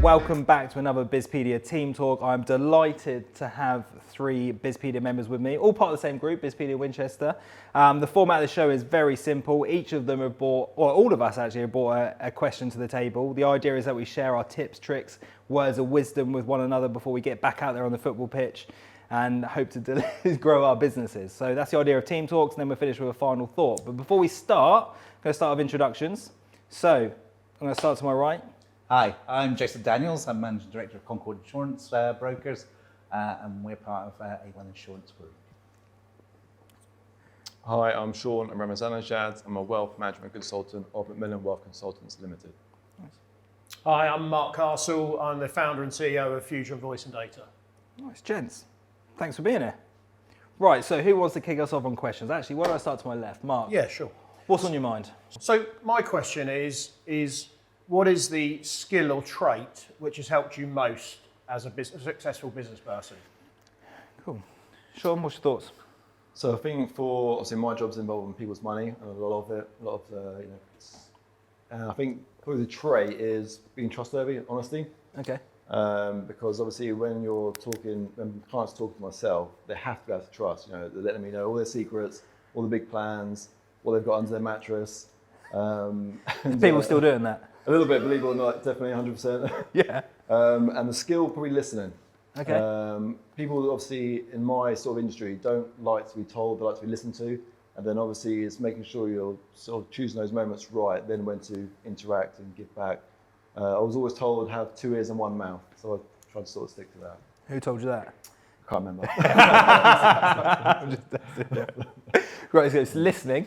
welcome back to another Bizpedia Team Talk. I'm delighted to have 3 Bizpedia members with me, all part of the same group, Bizpedia Winchester. The format of the show is very simple. Each of them have brought, or all of us actually have brought a question to the table. The idea is that we share our tips, tricks, words of wisdom with one another before we get back out there on the football pitch and hope to grow our businesses. So that's the idea of Team Talks, and then we'll finish with a final thought. But before we start, I'm going to start with introductions. So I'm going to start to my right. Hi, I'm Jason Daniels. I'm Managing Director of Concord Insurance Brokers, and we're part of A1 Insurance Group. Hi, I'm Shaun. I'm Ramazannezhad. I'm a wealth management consultant of Macmillan Wealth Consultants Limited. Nice. Hi, I'm Mark Castle. I'm the founder and CEO of Fusion Voice and Data. Nice, gents. Thanks for being here. Right, so who wants to kick us off on questions? Actually, why don't I start to my left? Mark. Yeah, sure. What's on your mind? So my question is what is the skill or trait which has helped you most as a successful business person? Cool. Shaun, what's your thoughts? So I think for, obviously my job's involving people's money, and a lot of and I think probably the trait is being trustworthy, honesty. Okay. Because obviously when clients talk to myself, they have to be able to trust. They're letting me know all their secrets, all the big plans, what they've got under their mattress. People still doing that? A little bit, believe it or not, definitely 100%. Yeah. And the skill, probably listening. Okay. People obviously in my sort of industry don't like to be told, they like to be listened to. And then obviously it's making sure you're sort of choosing those moments right, then when to interact and give back. I was always told have 2 ears and 1 mouth, so I tried to sort of stick to that. Who told you that? I can't remember. Right, so it's listening,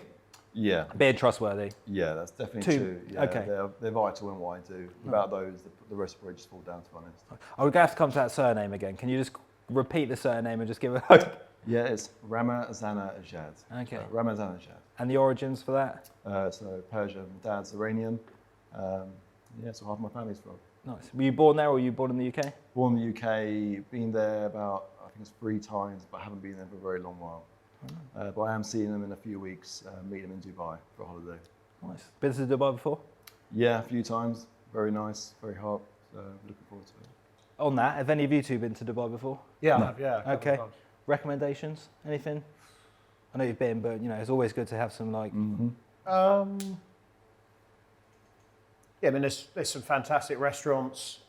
Yeah. being trustworthy. Yeah, that's definitely 2. true. Yeah, Okay. They're vital in what I do. Without those, the rest will just fall down, to be honest. I would have to come to that surname again. Can you just repeat the surname and just give a... Yeah, it's Ramazannezhad. Okay. Ramazannezhad. And the origins for that? So Persian, dad's Iranian. So half my family's from. Nice. Were you born there or were you born in the UK? Born in the UK, been there about, I think it's 3 times, but haven't been there for a very long while. But I am seeing them in a few weeks, meeting them in Dubai for a holiday. Nice. Been to Dubai before? Yeah, a few times. Very nice, very hot. So looking forward to it. On that, have any of you two been to Dubai before? Yeah, No. I have, yeah. a couple Okay. of times. Recommendations? Anything? I know you've been, but it's always good to have some like... Yeah, I mean, there's some fantastic restaurants.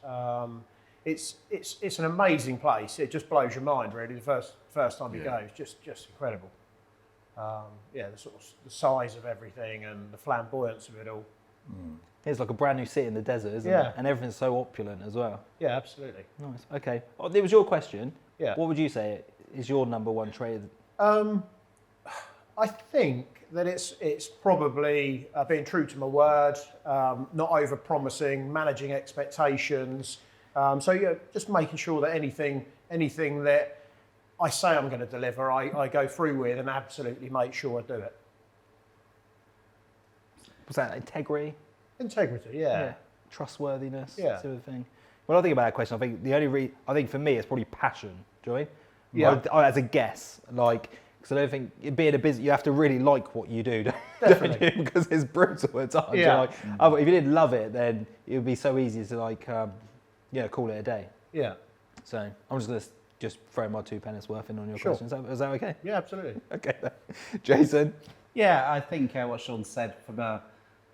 It's an amazing place. It just blows your mind, really. The first time you go, it's just incredible. The sort of the size of everything and the flamboyance of it all. It's like a brand new city in the desert, isn't Yeah. it? And everything's so opulent as well. Yeah, absolutely. Nice. Okay. Oh, it was your question. Yeah. What would you say is your number one trait? I think that it's probably being true to my word, not over-promising, managing expectations. Just making sure that anything that I say I'm going to deliver, I go through with and absolutely make sure I do it. Was that integrity? Integrity, yeah. Trustworthiness, Yeah. sort of thing. When I think about that question, I think the only I think for me it's probably passion, Joey. Yeah. As a guess, because I don't think being a business, you have to really like what you do, Definitely. don't you? Because it's brutal at times. Yeah. If you didn't love it, then it would be so easy to call it a day. Yeah. So I'm just going to throw my 2 pennies worth in on your Sure. question. Is that okay? Yeah, absolutely. Okay. Jason? Yeah, I think what Shaun said from a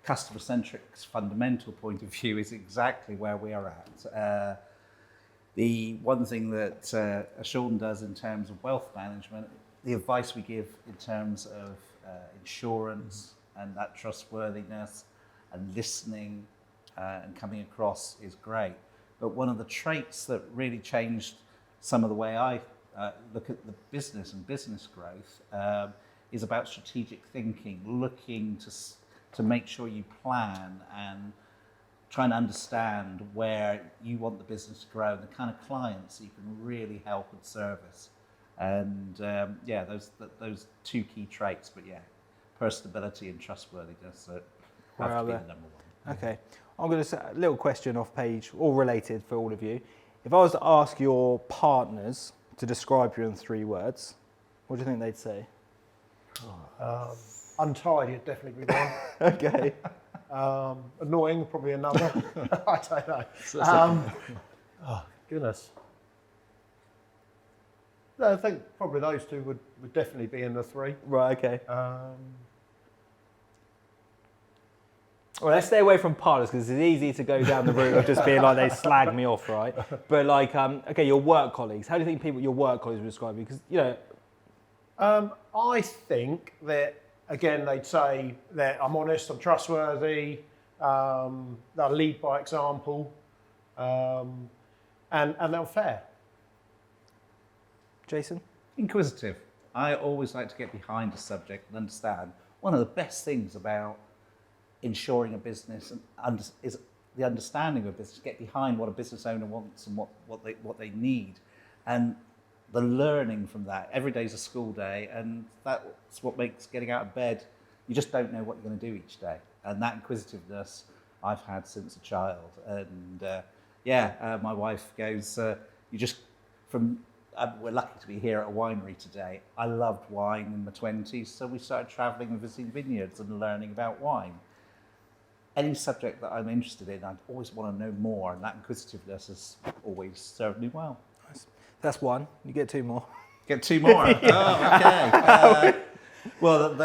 customer-centric fundamental point of view is exactly where we are at. The one thing that Shaun does in terms of wealth management, the advice we give in terms of insurance and that trustworthiness and listening and coming across is great. But one of the traits that really changed some of the way I look at the business and business growth is about strategic thinking, looking to make sure you plan and trying to understand where you want the business to grow and the kind of clients that you can really help and service. And those 2 key traits, but personability and trustworthiness have to be the number one. Okay. I'm going to say a little question off page, all related for all of you. If I was to ask your partners to describe you in 3 words, what do you think they'd say? Untidy would definitely be one. Okay. Annoying, probably another. I don't know. Oh, goodness. No, I think probably those two would definitely be in the three. Right, okay. Well, let's stay away from partners because it's easy to go down the route of just being like they slag me off, right? But like, okay, your work colleagues. How do you think your work colleagues would describe you? Because, you know, I think that, again, they'd say that I'm honest, I'm trustworthy, they'll lead by example, and they're fair. Jason? Inquisitive. I always like to get behind a subject and understand. One of the best things about ensuring a business is the understanding of a business, get behind what a business owner wants and what they need. And the learning from that. Every day's a school day, and that's what makes getting out of bed. You just don't know what you're going to do each day. And that inquisitiveness I've had since a child. And my wife goes, we're lucky to be here at a winery today. I loved wine in my 20s, so we started traveling and visiting vineyards and learning about wine. Any subject that I'm interested in, I always want to know more, and that inquisitiveness has always served me well. That's one. You get two more. Get two more. Oh, okay. Well,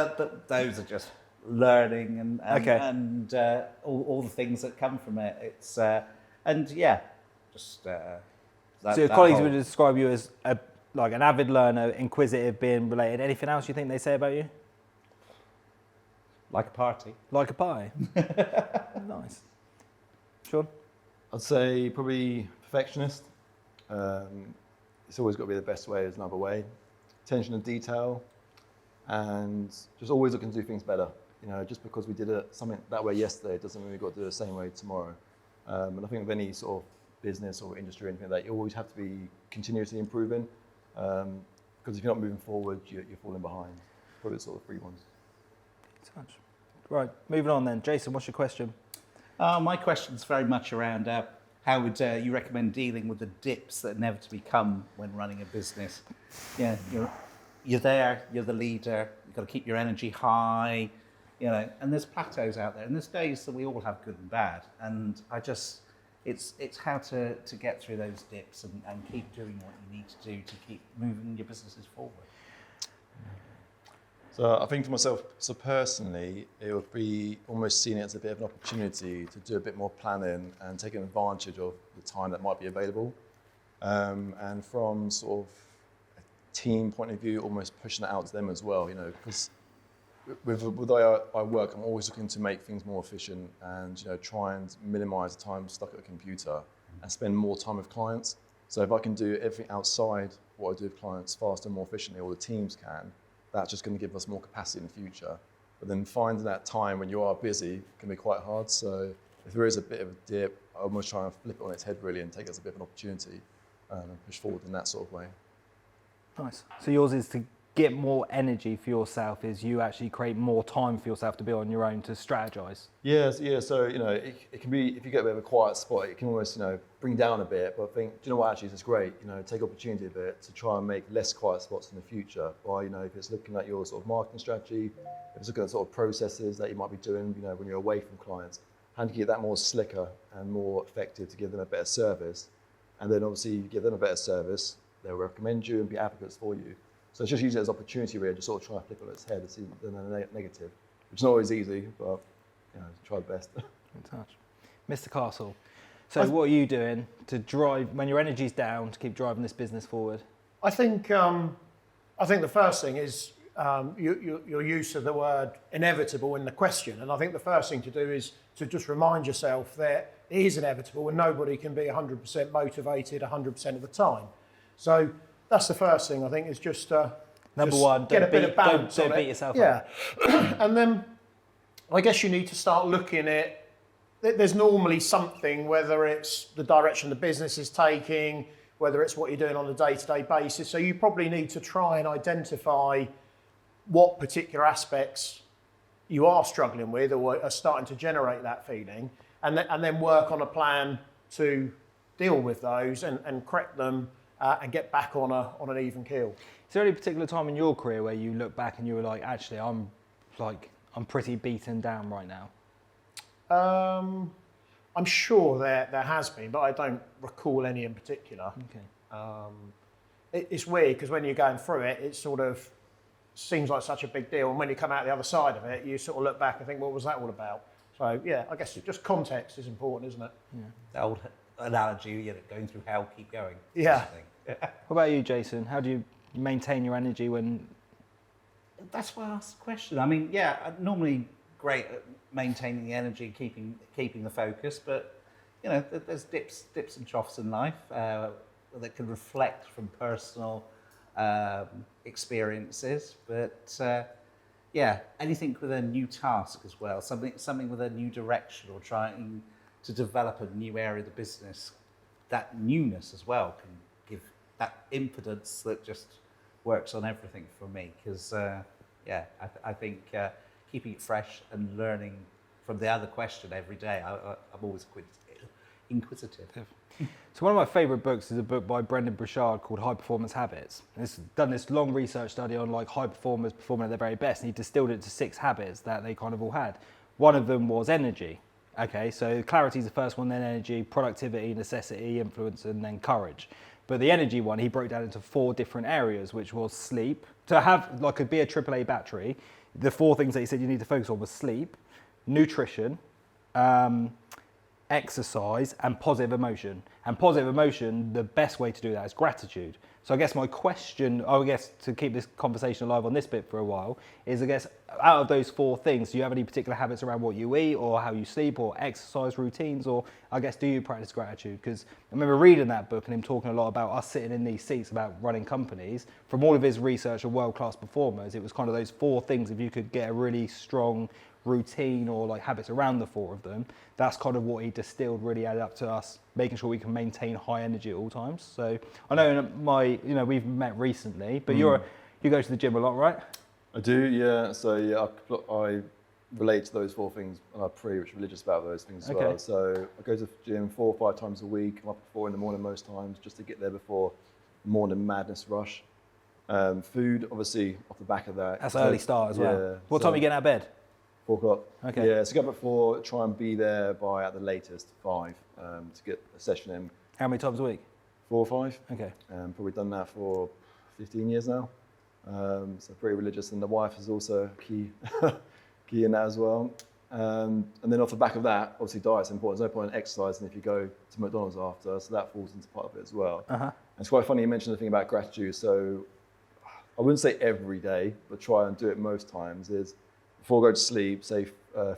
those are just learning and all the things that come from it. It's just. So your colleagues would describe you as like an avid learner, inquisitive, being related. Anything else you think they say about you? Like a party. Like a pie. Nice. Shaun? I'd say probably perfectionist. It's always got to be the best way is another way. Attention to detail, and just always looking to do things better. You know, just because we did something that way yesterday doesn't mean we've got to do it the same way tomorrow. And I think with any sort of business or industry or anything like that, you always have to be continuously improving. Because if you're not moving forward, you're falling behind. Probably the sort of three ones. Touch. Right, moving on then. Jason, what's your question? My question's very much around how would you recommend dealing with the dips that inevitably come when running a business? Yeah, you're there, you're the leader, you've got to keep your energy high, you know, and there's plateaus out there, and there's days that we all have good and bad, and it's how to get through those dips and keep doing what you need to do to keep moving your businesses forward. So I think for myself, so personally, it would be almost seeing it as a bit of an opportunity to do a bit more planning and taking advantage of the time that might be available. And from sort of a team point of view, almost pushing it out to them as well, you know, because with the way I work, I'm always looking to make things more efficient and, you know, try and minimize the time stuck at a computer and spend more time with clients. So if I can do everything outside what I do with clients faster and more efficiently, or the teams can, that's just going to give us more capacity in the future. But then finding that time when you are busy can be quite hard. So if there is a bit of a dip, I almost try and flip it on its head really and take it as a bit of an opportunity and push forward in that sort of way. Nice. So yours is to get more energy for yourself, is you actually create more time for yourself to be on your own to strategize. Yes, yeah. So, you know, it can be, if you get a bit of a quiet spot, it can almost, you know, bring down a bit. But I think, do you know what, actually, it's great, you know, take opportunity of it to try and make less quiet spots in the future. By, you know, if it's looking at your sort of marketing strategy, if it's looking at sort of processes that you might be doing, you know, when you're away from clients, how to get that more slicker and more effective to give them a better service. And then obviously you give them a better service, they'll recommend you and be advocates for you. So it's just use it as opportunity really, to sort of try and flip it on its head and see the negative, which is not always easy, but you know, try the best. In touch. Mr. Castle, so what are you doing to drive, when your energy's down, to keep driving this business forward? I think the first thing is your use of the word inevitable in the question. And I think the first thing to do is to just remind yourself that it is inevitable and nobody can be 100% motivated 100% of the time. So that's the first thing, I think, is just Number one, get a bit of balance on it. Don't beat yourself up. Yeah. And then I guess you need to start looking at, there's normally something, whether it's the direction the business is taking, whether it's what you're doing on a day-to-day basis. So you probably need to try and identify what particular aspects you are struggling with or are starting to generate that feeling, and then work on a plan to deal with those and correct them and get back on an even keel. Is there any particular time in your career where you look back and you were like, actually, I'm pretty beaten down right now? I'm sure there has been, but I don't recall any in particular. Okay. It's weird because when you're going through it, it sort of seems like such a big deal, and when you come out the other side of it, you sort of look back and think, what was that all about? So yeah, I guess just context is important, isn't it? Yeah. The old analogy, going through hell, keep going. Yeah. What about you, Jason? How do you maintain your energy when? That's why I asked the question. I mean, yeah, I'm normally great at maintaining the energy, keeping the focus, but there's dips and troughs in life that can reflect from personal experiences. But yeah, anything with a new task as well, something with a new direction, or trying to develop a new area of the business, that newness as well can give that impedance that just works on everything for me. Because I think keeping it fresh and learning from the other question every day, I'm always inquisitive. So one of my favourite books is a book by Brendan Burchard called High Performance Habits. He's done this long research study on like high performers performing at their very best, and he distilled it to 6 habits that they kind of all had. One of them was energy. Okay, so clarity is the first one, then energy, productivity, necessity, influence, and then courage. But the energy one, he broke down into 4 different areas, which was sleep. To have like be a AAA battery, the 4 things that he said you need to focus on was sleep, nutrition, exercise, and positive emotion. And positive emotion, the best way to do that is gratitude. So I guess my question, to keep this conversation alive on this bit for a while, is out of those 4 things, do you have any particular habits around what you eat or how you sleep or exercise routines, or do you practice gratitude? Because I remember reading that book and him talking a lot about us sitting in these seats about running companies. From all of his research of world-class performers, it was kind of those 4 things. If you could get a really strong routine or like habits around the 4 of them, that's kind of what he distilled, really added up to us making sure we can maintain high energy at all times. So I know we've met recently, but you go to the gym a lot, right? I do, yeah. So yeah, I relate to those 4 things, and I'm pretty religious about those things as well. So I go to the gym 4 or 5 times a week. I'm up at 4 in the morning most times, just to get there before the morning madness rush. Food, obviously, off the back of that. That's an early start as well. Yeah, What time are you getting out of bed? 4 o'clock. Okay. Yeah, so get up at 4, try and be there by at the latest 5 to get a session in. How many times a week? 4 or 5. Okay. Probably done that for 15 years now. So pretty religious, and the wife is also key in that as well. And then off the back of that, obviously diet's important. There's no point in exercising if you go to McDonald's after, so that falls into part of it as well. Uh-huh. And it's quite funny you mentioned the thing about gratitude. So I wouldn't say every day, but try and do it most times, is before I go to sleep, say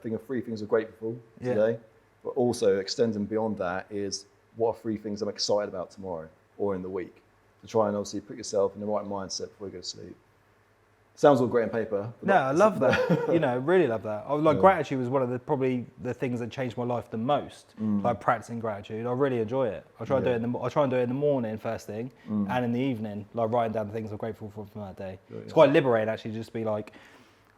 think of 3 things I'm grateful today, but also extending beyond that is what are 3 things I'm excited about tomorrow or in the week. To try and obviously put yourself in the right mindset before you go to sleep. Sounds all great on paper. But no, I love that. Really love that. Gratitude was one of probably the things that changed my life the most. Like practicing gratitude, I really enjoy it. I try and do it in the morning first thing, and in the evening, like writing down the things I'm grateful for from that day. It's quite liberating actually, just be like,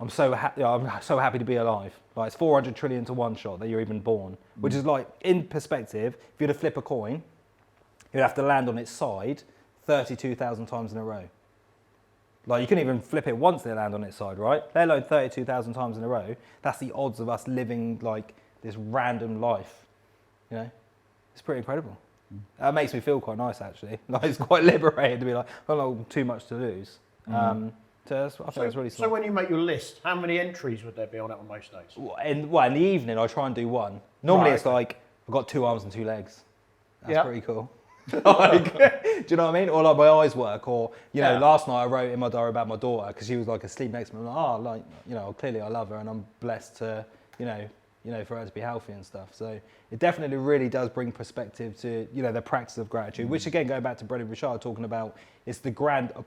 I'm so happy to be alive. Like it's 400 trillion to 1 shot that you're even born, which is like, in perspective, if you were to flip a coin, you'd have to land on its side 32,000 times in a row. Like you couldn't even flip it once they land on its side, right? Let alone 32,000 times in a row. That's the odds of us living like this random life. It's pretty incredible. That makes me feel quite nice actually. Like it's quite liberating to be like, I've not too much to lose. I think that's really smart. So when you make your list, how many entries would there be on it on most days? In the evening, I try and do 1. Normally it's like, I've got 2 arms and 2 legs. That's pretty cool. Do you know what I mean? Or like my eyes work, or last night I wrote in my diary about my daughter because she was like asleep next to me. I'm like, clearly I love her and I'm blessed to, for her to be healthy and stuff. So it definitely really does bring perspective to, the practice of gratitude, which again, going back to Brendan Burchard talking about, it's the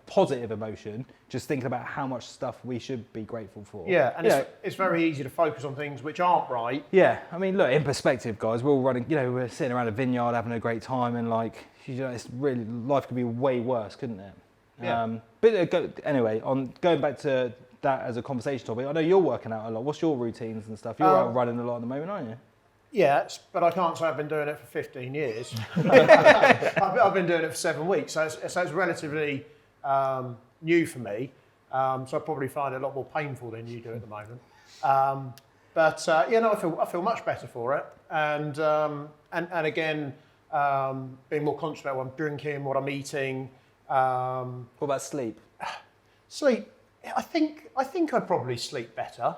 positive emotion, just thinking about how much stuff we should be grateful for. Yeah, and it's very easy to focus on things which aren't right. Yeah, I mean, look, in perspective, guys, we're all running, we're sitting around a vineyard having a great time, and like, it's really, life could be way worse, couldn't it? Yeah. Anyway, going back to that as a conversation topic, I know you're working out a lot. What's your routines and stuff? You're out running a lot at the moment, aren't you? Yes, but I can't say I've been doing it for 15 years. I've been doing it for 7 weeks, so it's relatively new for me. So I probably find it a lot more painful than you do at the moment. But I feel much better for it, and again, being more conscious about what I'm drinking, what I'm eating. What about sleep? Sleep. I think I probably sleep better.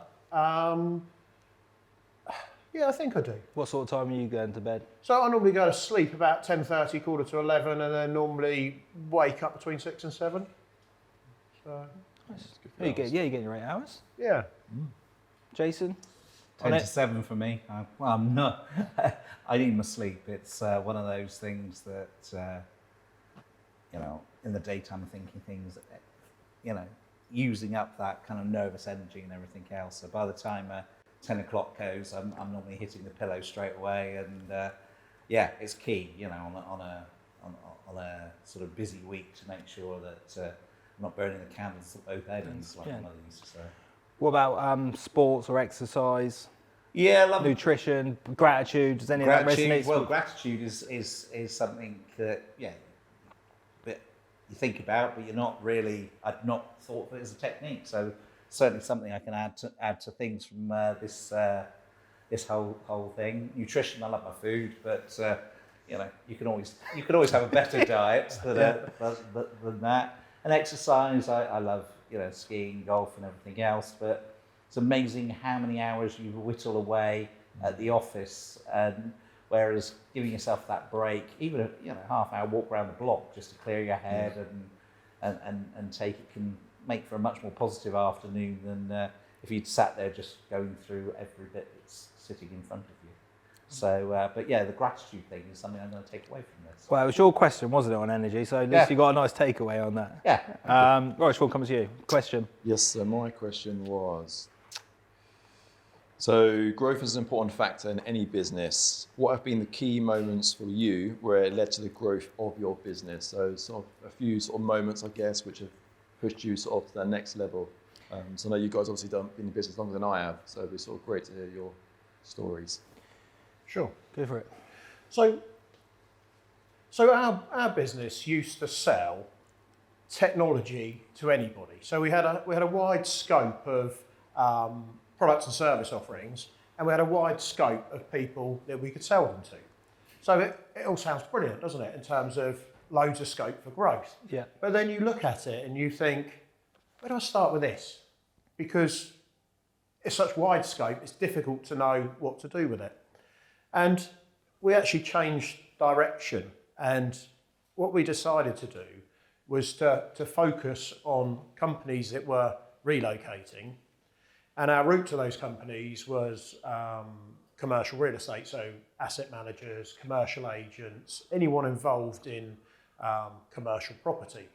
Yeah, I think I do. What sort of time are you going to bed? So I normally go to sleep about 10:30, quarter to 11, and then normally wake up between 6 and 7. So You're getting your 8 hours. yeah. Jason? 10 to 7 for me. I'm not. I need my sleep. It's one of those things that, in the daytime I'm thinking things that, using up that kind of nervous energy and everything else. So by the time 10 o'clock goes, I'm normally hitting the pillow straight away. And it's key, on a sort of busy week to make sure that I'm not burning the candles at both ends like one of these. So. What about sports or exercise? Yeah, love nutrition, gratitude. Does any of that resonate? Well, gratitude is something that that you think about, but you're not really. I've not thought of it as a technique. So certainly something I can add to things from this whole thing. Nutrition, I love my food, but you can always have a better diet than that. And exercise, I love skiing, golf, and everything else, but. It's amazing how many hours you whittle away at the office, and whereas giving yourself that break, even a half-hour walk around the block just to clear your head and take it, can make for a much more positive afternoon than if you'd sat there just going through every bit that's sitting in front of you. So, but yeah, the gratitude thing is something I'm going to take away from this. Well, it was your question, wasn't it, on energy? So at least you got a nice takeaway on that. Yeah. Right, Shaun, comes to you. Question. Yes, so my question was, so growth is an important factor in any business. What have been the key moments for you where it led to the growth of your business? So sort of a few sort of moments, I guess, which have pushed you sort of to that next level. So I know you guys obviously been in business longer than I have, so it'd be sort of great to hear your stories. Sure. Go for it. So our business used to sell technology to anybody. So we had a wide scope of products and service offerings, and we had a wide scope of people that we could sell them to. So it all sounds brilliant, doesn't it, in terms of loads of scope for growth. Yeah. But then you look at it and you think, where do I start with this? Because it's such wide scope, it's difficult to know what to do with it. And we actually changed direction, and what we decided to do was to focus on companies that were relocating. And our route to those companies was commercial real estate, so asset managers, commercial agents, anyone involved in commercial property.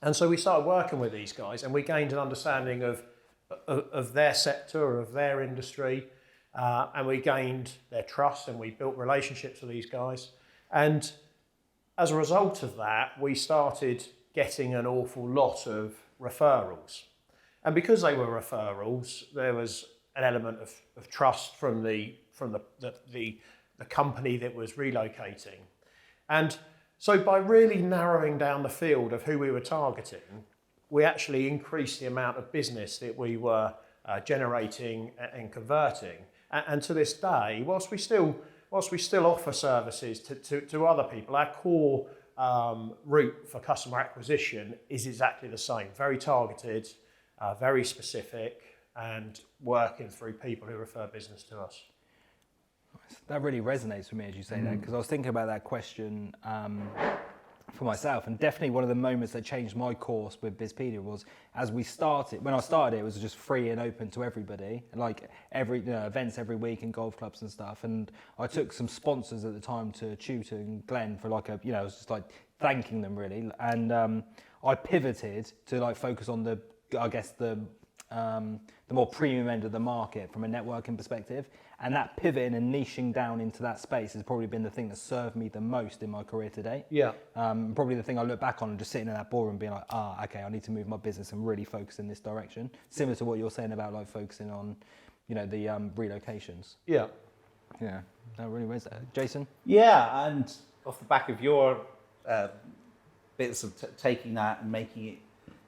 And so we started working with these guys, and we gained an understanding of their sector, of their industry, and we gained their trust, and we built relationships with these guys. And as a result of that, we started getting an awful lot of referrals. And because they were referrals, there was an element of trust from the company that was relocating. And so by really narrowing down the field of who we were targeting, we actually increased the amount of business that we were generating and converting. And to this day, whilst we still offer services to other people, our core route for customer acquisition is exactly the same, very targeted, very specific, and working through people who refer business to us. That really resonates with me as you say that, because I was thinking about that question for myself, and definitely one of the moments that changed my course with Bizpedia was when I started it was just free and open to everybody, like events every week in golf clubs and stuff, and I took some sponsors at the time to Tutor and Glenn for I was just like thanking them really, and I pivoted to focus on the more premium end of the market from a networking perspective, and that pivoting and niching down into that space has probably been the thing that served me the most in my career today. Yeah. Probably the thing I look back on and just sitting in that boardroom being like, okay, I need to move my business and really focus in this direction. Similar to what you're saying about focusing on, the relocations. Yeah. Yeah, that really was. Jason? Yeah, and off the back of your bits of taking that and making it,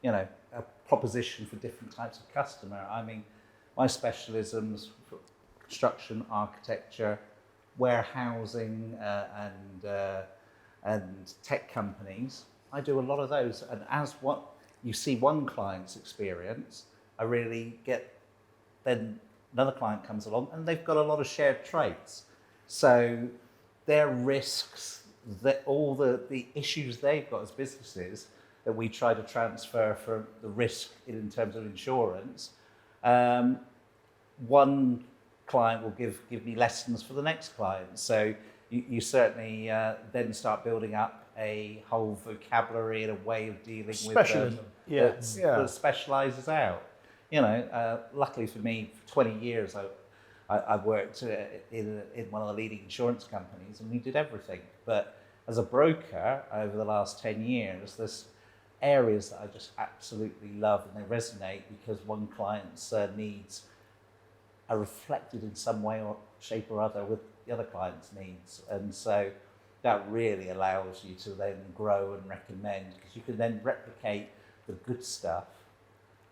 a proposition for different types of customer. I mean, my specialisms: construction, architecture, warehousing, and tech companies. I do a lot of those, and as what you see one client's experience, I really get, then another client comes along and they've got a lot of shared traits. So their risks, that all the issues they've got as businesses that we try to transfer from the risk in terms of insurance, one client will give me lessons for the next client. So you certainly then start building up a whole vocabulary and a way of dealing with Specialism. that specialises out. You know, luckily for me, for 20 years, I worked in one of the leading insurance companies, and we did everything. But as a broker, over the last 10 years, there's areas that I just absolutely love, and they resonate because one client's needs are reflected in some way or shape or other with the other client's needs. And so that really allows you to then grow and recommend, because you can then replicate the good stuff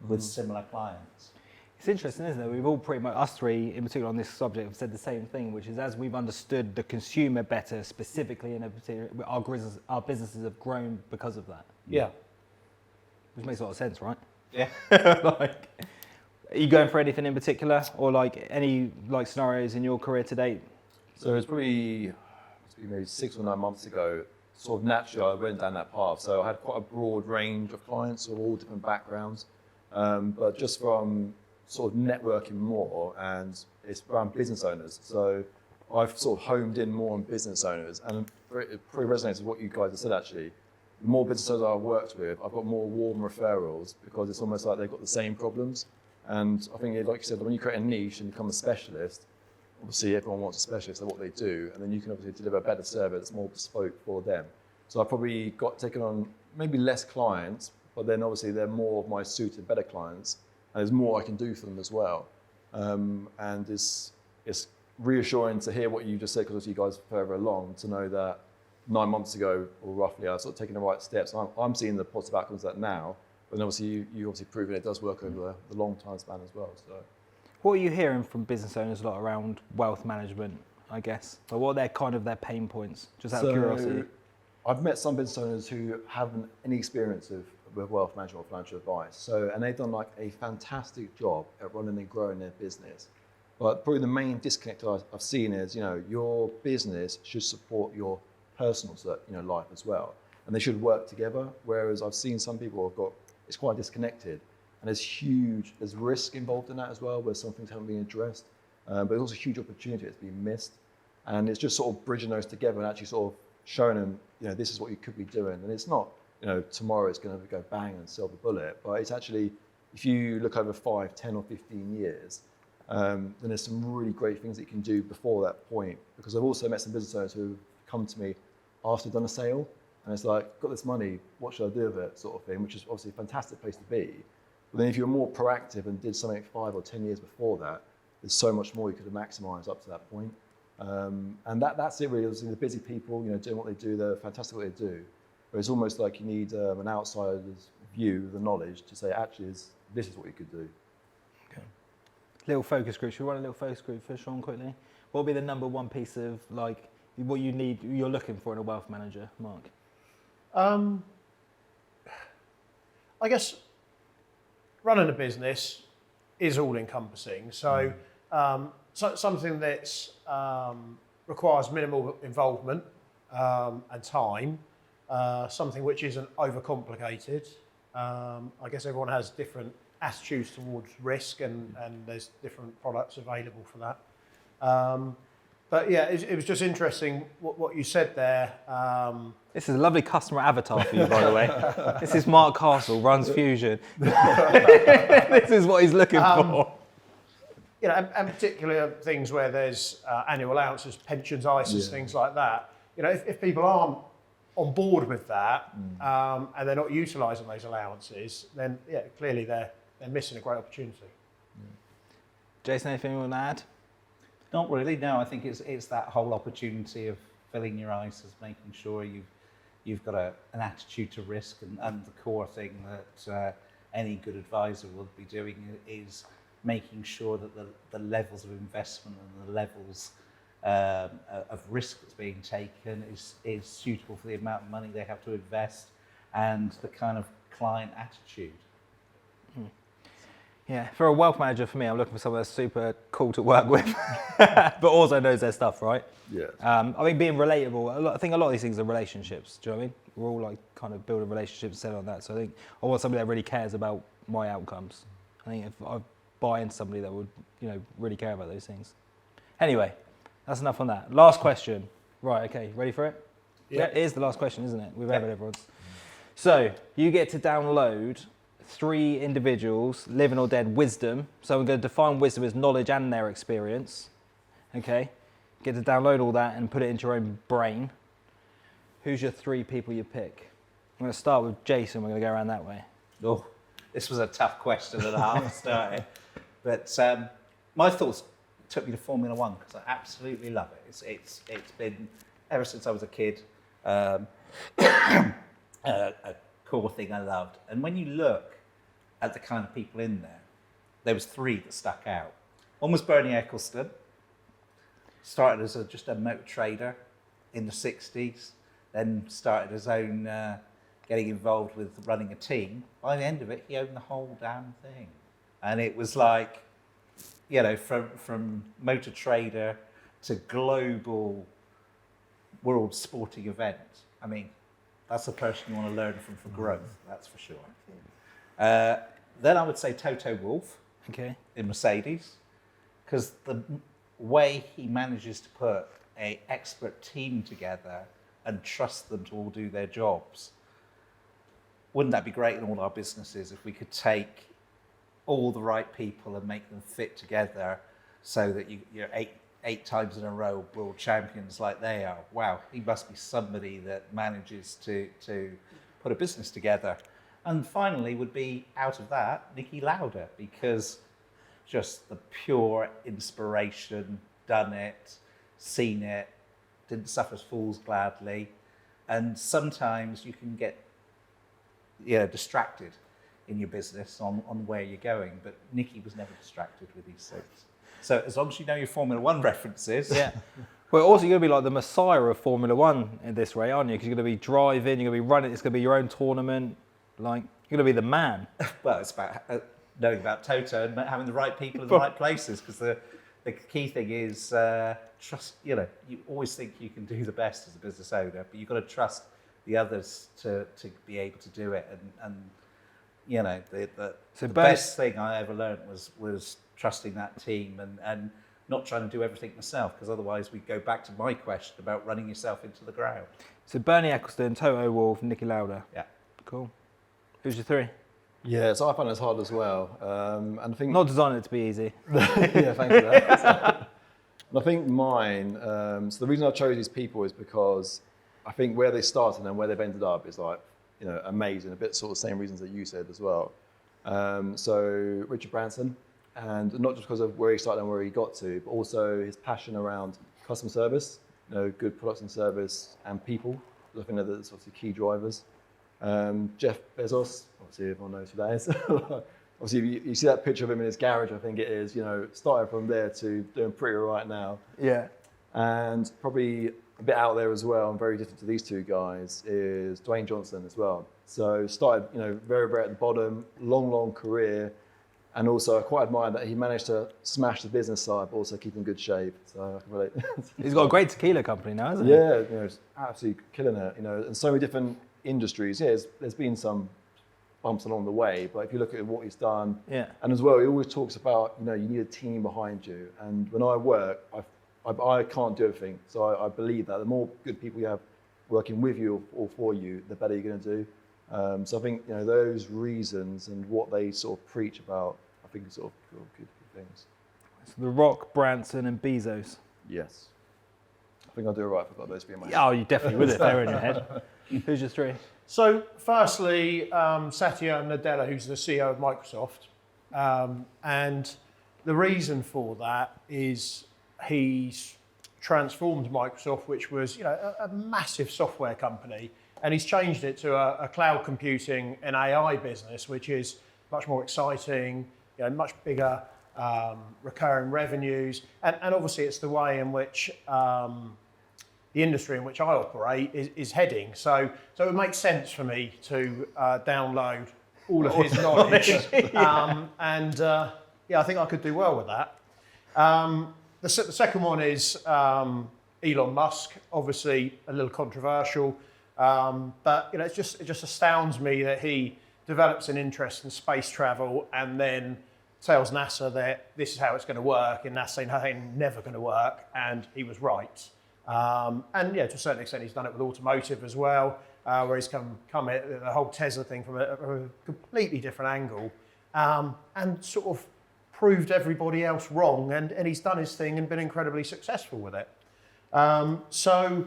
with similar clients. It's interesting, isn't it? We've all pretty much, us three in particular on this subject, have said the same thing, which is as we've understood the consumer better, specifically in a particular, our businesses have grown because of that. Yeah. Which makes a lot of sense, right? Yeah. Like, are you going for anything in particular, or like any like scenarios in your career to date? So it's probably maybe 6 or 9 months ago, sort of naturally I went down that path. So I had quite a broad range of clients of all different backgrounds, but just from sort of networking more, and it's around business owners. So I've sort of homed in more on business owners, and it pretty resonates with what you guys have said actually. The more business owners I've worked with, I've got more warm referrals because it's almost like they've got the same problems. And I think, like you said, when you create a niche and become a specialist, obviously everyone wants a specialist at what they do, and then you can obviously deliver a better service that's more bespoke for them. So I've probably taken on maybe less clients, but then obviously they're more of my suited, better clients, and there's more I can do for them as well. And it's reassuring to hear what you just said, because you guys are further along, to know that 9 months ago, or roughly, I was sort of taking the right steps. I'm seeing the positive outcomes of that now, but obviously you obviously proven it does work over the long time span as well. So, What are you hearing from business owners a lot around wealth management, I guess? Or what are their pain points, just out of curiosity? I've met some business owners who haven't any experience with wealth management or financial advice. And they've done like a fantastic job at running and growing their business. But probably the main disconnect I've seen is, your business should support your personal life as well. And they should work together. Whereas I've seen some people it's quite disconnected. And there's risk involved in that as well, where some things haven't been addressed. But there's also a huge opportunity that's been missed. And it's just sort of bridging those together and actually sort of showing them, this is what you could be doing. And it's not, tomorrow it's going to go bang and silver bullet. But it's actually, if you look over 5, 10 or 15 years, then there's some really great things that you can do before that point. Because I've also met some business owners who have come to me after they've done a sale. And it's like, got this money, what should I do with it, sort of thing, which is obviously a fantastic place to be. But then if you're more proactive and did something 5 or 10 years before that, there's so much more you could have maximised up to that point. And that's it really. Obviously, the busy people, doing what they do, they're fantastic at what they do. But it's almost like you need an outsider's view, the knowledge, to say, actually, this is what you could do. Okay. Little focus group. Should we run a little focus group for Shaun quickly? What would be the number one piece of what you're looking for in a wealth manager, Mark? I guess running a business is all encompassing. So, something that's requires minimal involvement and time, something which isn't overcomplicated. I guess everyone has different attitudes towards risk, and there's different products available for that. But yeah, it was just interesting what you said there. This is a lovely customer avatar for you, by the way. This is Mark Castle, runs Fusion. This is what he's looking for. And particular things where there's annual allowances, pensions, ISAs, things like that. If people aren't on board with that and they're not utilising those allowances, then clearly they're missing a great opportunity. Jason, anything you want to add? Not really, no. I think it's that whole opportunity of filling your ISAs, making sure you've got an attitude to risk, and the core thing that any good advisor will be doing is making sure that the levels of investment and the levels of risk that's being taken is suitable for the amount of money they have to invest and the kind of client attitude. Yeah, for a wealth manager, for me, I'm looking for someone that's super cool to work with, but also knows their stuff, right? Yeah. I mean, being relatable. I think a lot of these things are relationships. Do you know what I mean? We're all like kind of building relationships, set on that. So I think I want somebody that really cares about my outcomes. I think if I buy into somebody that would, really care about those things. Anyway, that's enough on that. Last question. Right, okay, ready for it? Yeah. It is the last question, isn't it? We've had everyone's. So you get to download 3 individuals, living or dead, wisdom. So I'm going to define wisdom as knowledge and their experience. Okay? Get to download all that and put it into your own brain. Who's your 3 people you pick? I'm going to start with Jason. We're going to go around that way. Oh, this was a tough question and a half started. But my thoughts took me to Formula One because I absolutely love it. It's been, ever since I was a kid, a core thing I loved. And when you look at the kind of people in there was 3 that stuck out. One was Bernie Ecclestone. Started as just a motor trader in the 60s, then started his own, getting involved with running a team. By the end of it, he owned the whole damn thing. And it was like, from motor trader to global world sporting event. I mean, that's the person you want to learn from for growth, that's for sure. Then I would say Toto Wolff in Mercedes, because the way he manages to put an expert team together and trust them to all do their jobs. Wouldn't that be great in all our businesses if we could take all the right people and make them fit together so that you're eight times in a row world champions like they are? Wow, he must be somebody that manages to put a business together. And finally would be, out of that, Niki Lauda, because just the pure inspiration, done it, seen it, didn't suffer fools gladly. And sometimes you can get distracted in your business on where you're going, but Niki was never distracted with these things. So as long as you know your Formula One references. Yeah. Well, also you're going to be like the messiah of Formula One in this way, aren't you? Because you're going to be driving, you're going to be running, it's going to be your own tournament. Like, you're going to be the man. Well, it's about knowing about Toto and having the right people in the right places, because the key thing is trust. You always think you can do the best as a business owner, but you've got to trust the others to be able to do it. And the best thing I ever learned was trusting that team and not trying to do everything myself, because otherwise we go back to my question about running yourself into the ground. So Bernie Ecclestone, Toto Wolff, Niki Lauda. Yeah. Cool. Who's your 3? Yeah, so I found it hard as well. And I think Not designed it to be easy. yeah, thanks for that. And I think mine, so the reason I chose these people is because I think where they started and where they've ended up is like, amazing. A bit sort of the same reasons that you said as well. So Richard Branson, and not just because of where he started and where he got to, but also his passion around customer service, good products and service and people. I think that's obviously key drivers. Jeff Bezos, obviously everyone knows who that is. Obviously, you see that picture of him in his garage, I think it is, starting from there to doing pretty all right now. Yeah. And probably a bit out there as well, and very different to these 2 guys, is Dwayne Johnson as well. So started, very, very at the bottom, long career. And also I quite admire that he managed to smash the business side, but also keep in good shape. So I can relate. He's got a great tequila company now, hasn't he? Yeah, it's absolutely killing it, and so many different industries. Yeah, there's been some bumps along the way, but if you look at what he's done, and as well, he always talks about, you need a team behind you. And when I work, I can't do everything. So I believe that the more good people you have working with you or for you, the better you're going to do. So I think, those reasons and what they sort of preach about, I think are sort of good things. So The Rock, Branson and Bezos. Yes. I think I'll do it right if I've got those 3 in my head. Oh, you definitely would if they were in your head. Who's your 3? So, firstly, Satya Nadella, who's the CEO of Microsoft, and the reason for that is he's transformed Microsoft, which was a massive software company, and he's changed it to a cloud computing and AI business, which is much more exciting, much bigger recurring revenues, and obviously it's the way in which the industry in which I operate is heading. So it makes sense for me to download all of his knowledge, I think I could do well with that. The second one is Elon Musk, obviously a little controversial, but it just astounds me that he develops an interest in space travel and then tells NASA that this is how it's going to work, and NASA saying nothing never going to work, and he was right. To a certain extent, he's done it with automotive as well, where he's come at the whole Tesla thing from a completely different angle, and sort of proved everybody else wrong, and he's done his thing and been incredibly successful with it. So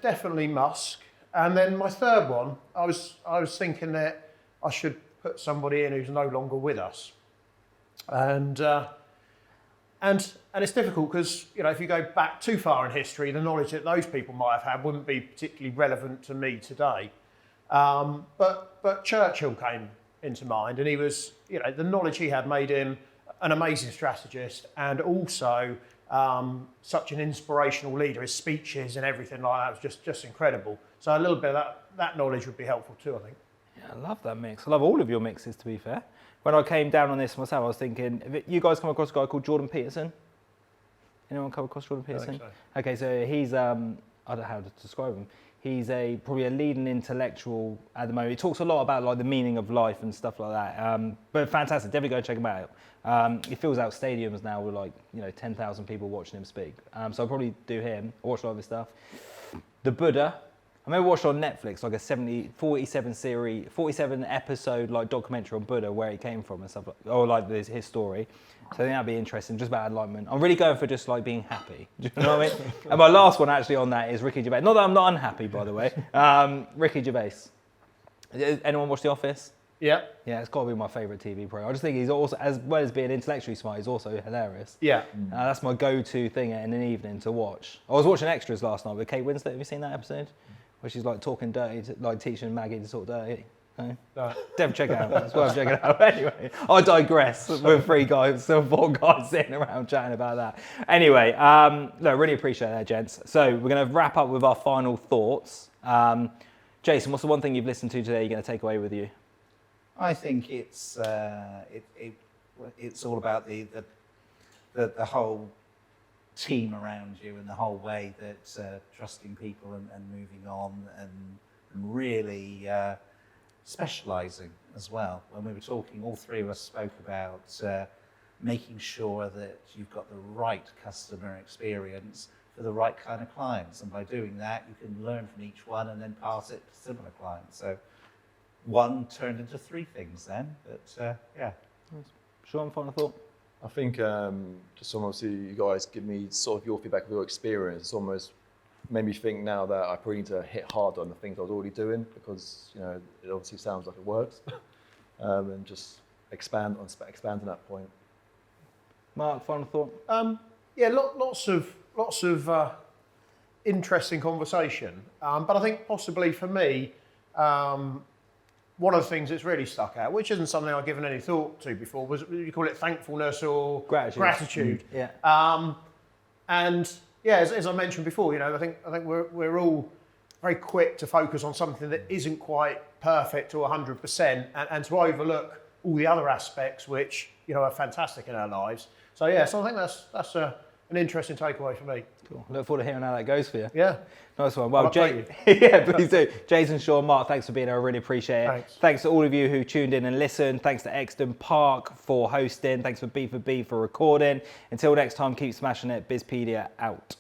definitely Musk. And then my third one, I was thinking that I should put somebody in who's no longer with us, and it's difficult because if you go back too far in history, the knowledge that those people might have had wouldn't be particularly relevant to me today. But Churchill came into mind, and he was, the knowledge he had made him an amazing strategist, and also such an inspirational leader. His speeches and everything like that was just incredible. So a little bit of that knowledge would be helpful too, I think. Yeah, I love that mix. I love all of your mixes, to be fair. When I came down on this myself, I was thinking, you guys come across a guy called Jordan Peterson? Anyone come across Jordan Peterson? So. Okay, so he's, I don't know how to describe him. He's probably a leading intellectual at the moment. He talks a lot about like the meaning of life and stuff like that. But fantastic, definitely go check him out. He fills out stadiums now with 10,000 people watching him speak. So I'll probably do him. I watch a lot of his stuff. The Buddha. I remember watching on Netflix like a 47 episode documentary on Buddha, where he came from and stuff, his story. So I think that'd be interesting, just about enlightenment. I'm really going for just being happy. Do you know what I mean? And my last one actually on that is Ricky Gervais. Not that I'm not unhappy, by the way. Ricky Gervais. Anyone watch The Office? Yeah. Yeah, it's got to be my favourite TV program. I just think he's also, as well as being intellectually smart, he's also hilarious. Yeah. That's my go-to thing in an evening to watch. I was watching Extras last night with Kate Winslet. Have you seen that episode? Where she's talking dirty, teaching Maggie to talk dirty. No. Definitely check it out. It's worth checking out. Anyway, I digress. With four guys sitting around chatting about that. Anyway, really appreciate that, gents. So we're going to wrap up with our final thoughts. Jason, what's the one thing you've listened to today you're going to take away with you? I think it's all about the whole team around you and the whole way that trusting people and moving on and really specialising as well. When we were talking, all three of us spoke about making sure that you've got the right customer experience for the right kind of clients, and by doing that you can learn from each one and then pass it to similar clients. So one turned into three things then, but yeah. Shaun, final thought? I think just obviously you guys give me sort of your feedback of your experience. It's almost made me think now that I probably need to hit harder on the things I was already doing, because it obviously sounds like it works, and just expand on that point. Mark, final thought? Lots of interesting conversation, but I think possibly for me, one of the things that's really stuck out, which isn't something I've given any thought to before, was, you call it thankfulness or gratitude. Yeah. As I mentioned before, I think we're all very quick to focus on something that isn't quite perfect or 100%, and to overlook all the other aspects which are fantastic in our lives. So I think that's an interesting takeaway for me. Cool. Look forward to hearing how that goes for you. Yeah. Nice one. Well, yeah, please do. Jason, Shaun, Mark, thanks for being here. I really appreciate it. Thanks to all of you who tuned in and listened. Thanks to Exton Park for hosting. Thanks for B4B for recording. Until next time, keep smashing it. Bizpedia out.